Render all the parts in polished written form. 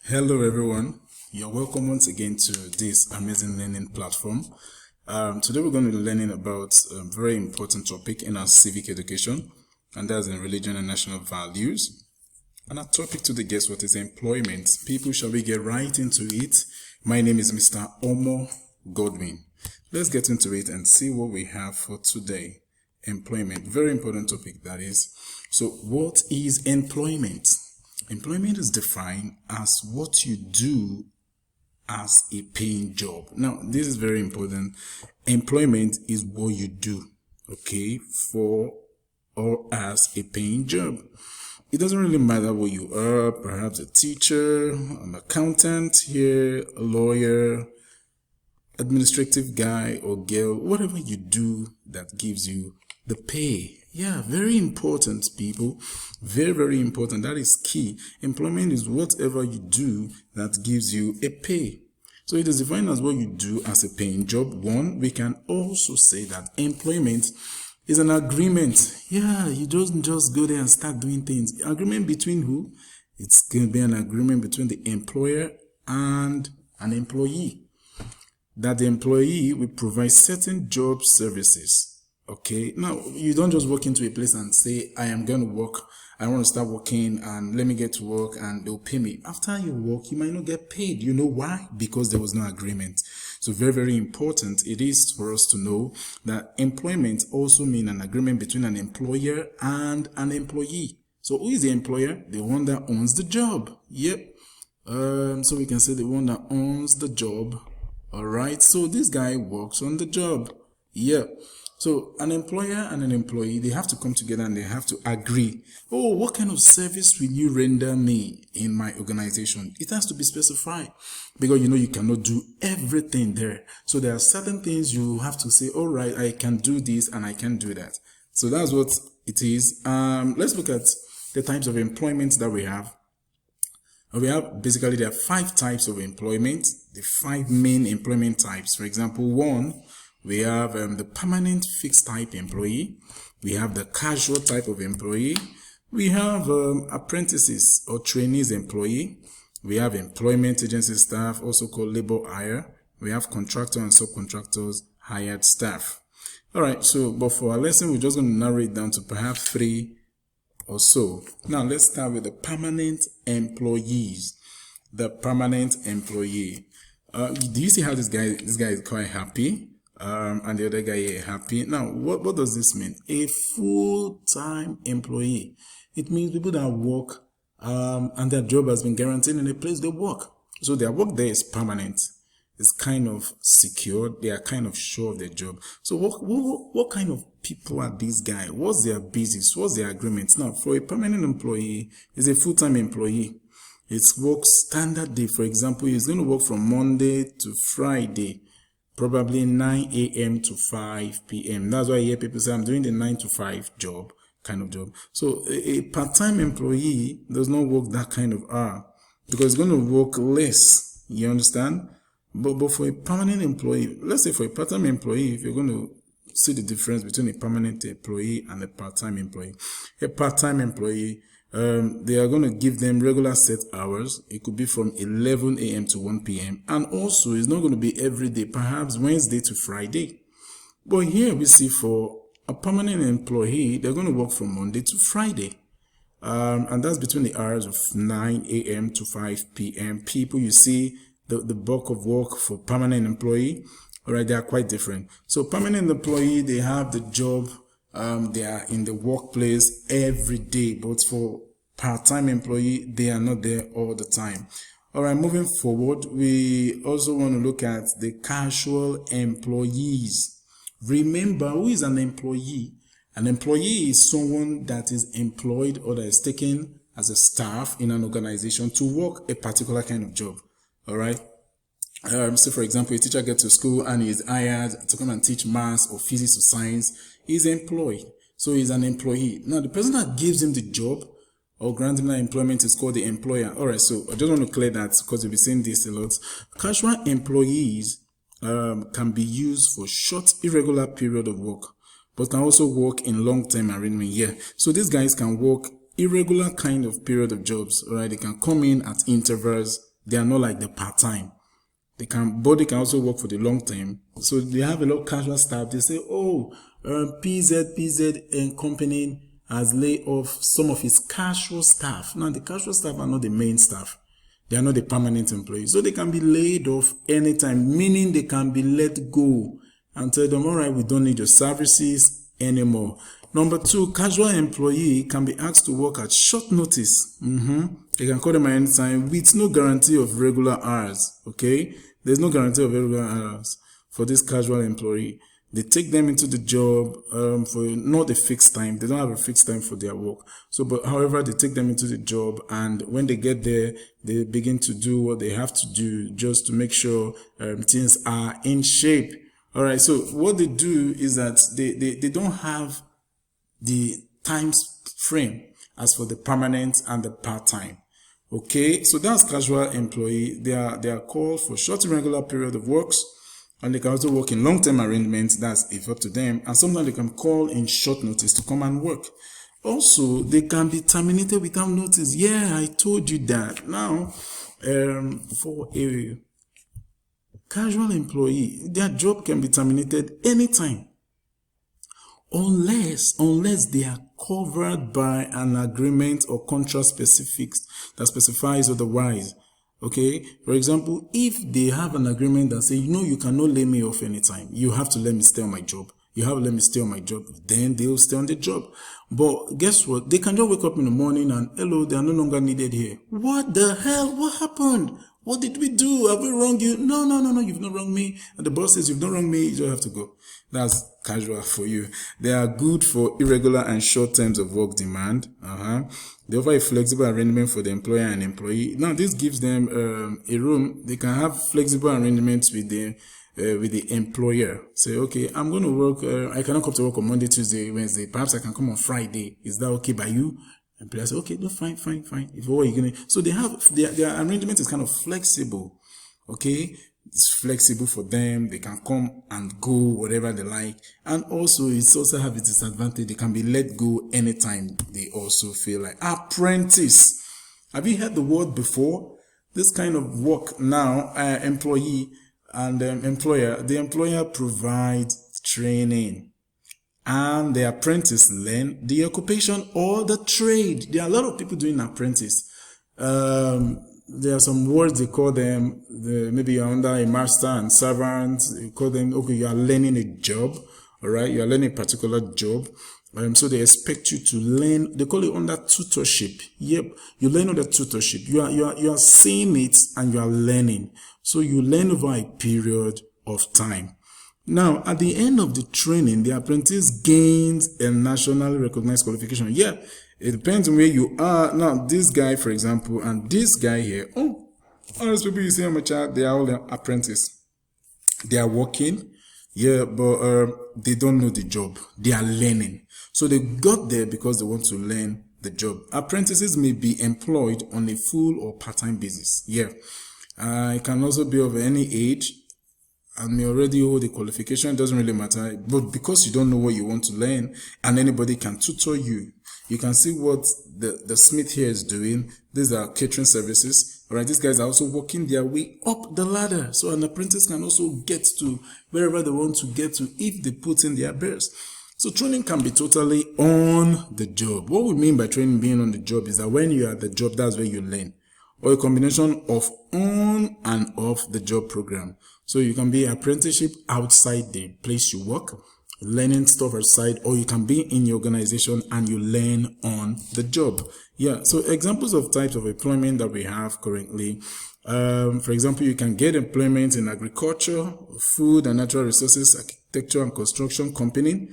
Hello everyone, you're welcome once again to this amazing learning platform. Today we're going to be learning about a very important topic in our civic education, and that's in religion and national values. And our topic today, guess what, is employment. People, shall we get right into it? My name is Mr. Omo Godwin. Let's get into it and see what we have for today. Employment, very important topic that is. So what is employment? Employment is defined as what you do as a paying job. Now, this is very important. Employment is what you do, okay, for or as a paying job. It doesn't really matter what you are, perhaps a teacher, an accountant here, a lawyer, administrative guy or girl, whatever you do that gives you the pay. Yeah, very important, people. Very, very important. That is key. Employment is whatever you do that gives you a pay. So it is defined as what you do as a paying job. One, we can also say that employment is an agreement. Yeah, you don't just go there and start doing things. Agreement between who? It's going to be an agreement between the employer and an employee. That the employee will provide certain job services. Okay, now you don't just walk into a place and say, I am going to work, I want to start working and let me get to work and they'll pay me. After you work, you might not get paid. You know why? Because there was no agreement. So very, very important it is for us to know that employment also means an agreement between an employer and an employee. So who is the employer? The one that owns the job. Yep. So we can say the one that owns the job. All right. So this guy works on the job. Yep. So an employer and an employee, they have to come together and they have to agree. Oh, what kind of service will you render me in my organization? It has to be specified because you cannot do everything there. So there are certain things you have to say, all right, I can do this and I can do that. So that's what it is. Let's look at the types of employment that we have. There are 5 types of employment, the 5 main employment types. For example, 1, we have the permanent fixed type employee. We have the casual type of employee. We have apprentices or trainees employee. We have employment agency staff, also called labor hire. We have contractor and subcontractors hired staff. All right, but for our lesson, we're just going to narrow it down to perhaps 3 or so. Now, let's start with the permanent employees. The permanent employee. Do you see how this guy is quite happy? And the other guy is happy. Now, what does this mean? A full-time employee. It means people that work and their job has been guaranteed in the place they work. So their work there is permanent. It's kind of secure. They are kind of sure of their job. So what kind of people are these guys? What's their business? What's their agreement? Now, for a permanent employee, is a full-time employee. It's work standard day. For example, he's going to work from Monday to Friday. Probably 9 a.m. to 5 p.m. That's why I hear people say, I'm doing the 9 to 5 job, kind of job. So a part-time employee does not work that kind of hour because it's going to work less. You understand? But for a permanent employee, let's say for a part-time employee, if you're going to see the difference between a permanent employee and a part-time employee. A part-time employee, they are going to give them regular set hours. It could be from 11 a.m. to 1 p.m. And also, it's not going to be every day, perhaps Wednesday to Friday. But here we see for a permanent employee, they're going to work from Monday to Friday. And that's between the hours of 9 a.m. to 5 p.m. People, you see the bulk of work for permanent employee. All right, they are quite different. So permanent employee, they have the job. They are in the workplace every day, but for part-time employee, they are not there all the time. All right, moving forward, we also want to look at the casual employees. Remember, who is an employee? An employee is someone that is employed or that is taken as a staff in an organization to work a particular kind of job. All right. So for example, a teacher gets to school and is hired to come and teach maths or physics or science. He's employed. So he's an employee. Now, the person that gives him the job or grants him that employment is called the employer. All right, so I just want to clear that because you'll be saying this a lot. Casual employees can be used for short, irregular period of work, but can also work in long-term arrangement. Yeah, so these guys can work irregular kind of period of jobs. All right, they can come in at intervals. They are not like the part-time. They can also work for the long term. So they have a lot of casual staff. They say, oh, PZ and company has laid off some of its casual staff. Now, the casual staff are not the main staff. They are not the permanent employees. So they can be laid off anytime, meaning they can be let go and tell them, all right, we don't need your services anymore. Number 2, casual employee can be asked to work at short notice. They can call them at any time with no guarantee of regular hours. Okay? There's no guarantee of regular hours for this casual employee. They take them into the job for not a fixed time. They don't have a fixed time for their work. So, but however, they take them into the job, and when they get there, they begin to do what they have to do just to make sure things are in shape. All right. So what they do is that they don't have the time frame as for the permanent and the part-time. Okay. So that's casual employee. They are called for short irregular period of works. And they can also work in long-term arrangements. That's if up to them. And sometimes they can call in short notice to come and work. Also, they can be terminated without notice. Yeah, I told you that. Now, for a casual employee, their job can be terminated anytime. Unless they are covered by an agreement or contract specifics that specifies otherwise. Okay, for example, if they have an agreement that says, you cannot lay me off anytime, you have to let me stay on my job, then they'll stay on the job. But guess what? They can just wake up in the morning and, hello, they are no longer needed here. What the hell? What happened? What did we do? Have we wronged you? No, you've not wronged me. And the boss says, you've not wronged me, you don't have to go. That's casual for you. They are good for irregular and short terms of work demand. They offer a flexible arrangement for the employer and employee. Now, this gives them a room. They can have flexible arrangements with the employer. Say, okay, I'm going to work. I cannot come to work on Monday, Tuesday, Wednesday. Perhaps I can come on Friday. Is that okay by you? Employer say, okay, no, fine. If what are you going to? So they have their arrangement is kind of flexible. Okay. It's flexible for them. They can come and go whatever they like. And also, it's also have its disadvantage. They can be let go anytime they also feel like. Apprentice. Have you heard the word before? This kind of work now, employee and employer. The employer provides training, and the apprentice learn the occupation or the trade. There are a lot of people doing apprentice. There are some words they call them, maybe you're under a master and servant, you call them, okay, you are learning a job, all right? You are learning a particular job. So they expect you to learn, they call it under tutorship. Yep, you learn under tutorship. You are seeing it and you are learning. So you learn over a period of time. Now, at the end of the training, the apprentice gains a nationally recognized qualification. Yeah, it depends on where you are. Now, this guy, for example, and this guy here, all those people you see on my chart, they are all apprentices. They are working, yeah, but they don't know the job. They are learning. So they got there because they want to learn the job. Apprentices may be employed on a full or part-time basis. Yeah, it can also be of any age. And may already hold the qualification, doesn't really matter. But because you don't know what you want to learn, and anybody can tutor you, you can see what the Smith here is doing. These are catering services. All right, these guys are also working their way up the ladder. So an apprentice can also get to wherever they want to get to if they put in their best. So training can be totally on the job. What we mean by training being on the job is that when you are at the job, that's where you learn. Or a combination of on and off the job program. So you can be apprenticeship outside the place you work, learning stuff outside, or you can be in your organization and you learn on the job. Yeah, so examples of types of employment that we have currently. For example, you can get employment in agriculture, food and natural resources, architecture and construction company,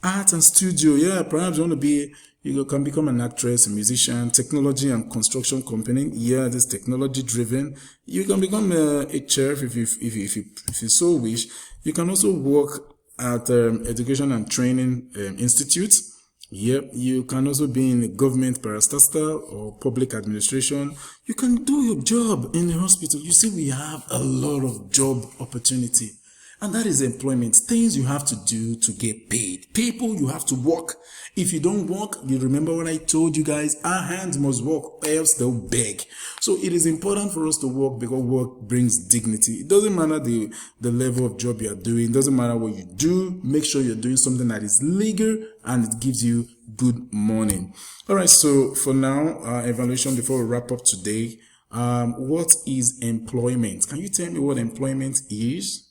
art and studio. Yeah, perhaps you want to be, you can become an actress, a musician, technology and construction company. Yeah, this technology driven. You can become a chef if you so wish. You can also work at education and training institutes. Yep, you can also be in a government parastatal or public administration. You can do your job in the hospital. You see, we have a lot of job opportunity. And that is employment. Things you have to do to get paid. People, you have to work. If you don't work, you remember what I told you guys, our hands must work, else they'll beg. So it is important for us to work because work brings dignity. It doesn't matter the level of job you are doing. It doesn't matter what you do. Make sure you're doing something that is legal and it gives you good money. All right. So for now, evaluation before we wrap up today. What is employment? Can you tell me what employment is?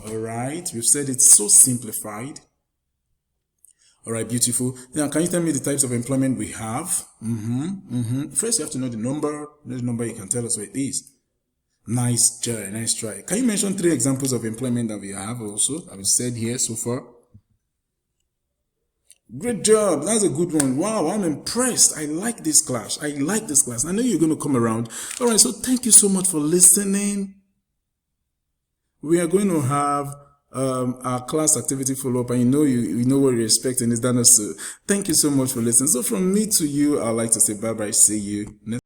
All right, we've said it's so simplified. All right, beautiful. Now, can you tell me the types of employment we have? First, you have to know the number. The number, you can tell us what it is. Nice try, nice try. Can you mention 3 examples of employment that we have also, that we said here so far? Great job. That's a good one. Wow, I'm impressed. I like this class. I like this class. I know you're going to come around. All right, so thank you so much for listening. We are going to have our class activity follow-up, and you know what you're expecting. Is that not so? Thank you so much for listening. So from me to you, I'd like to say bye-bye. See you next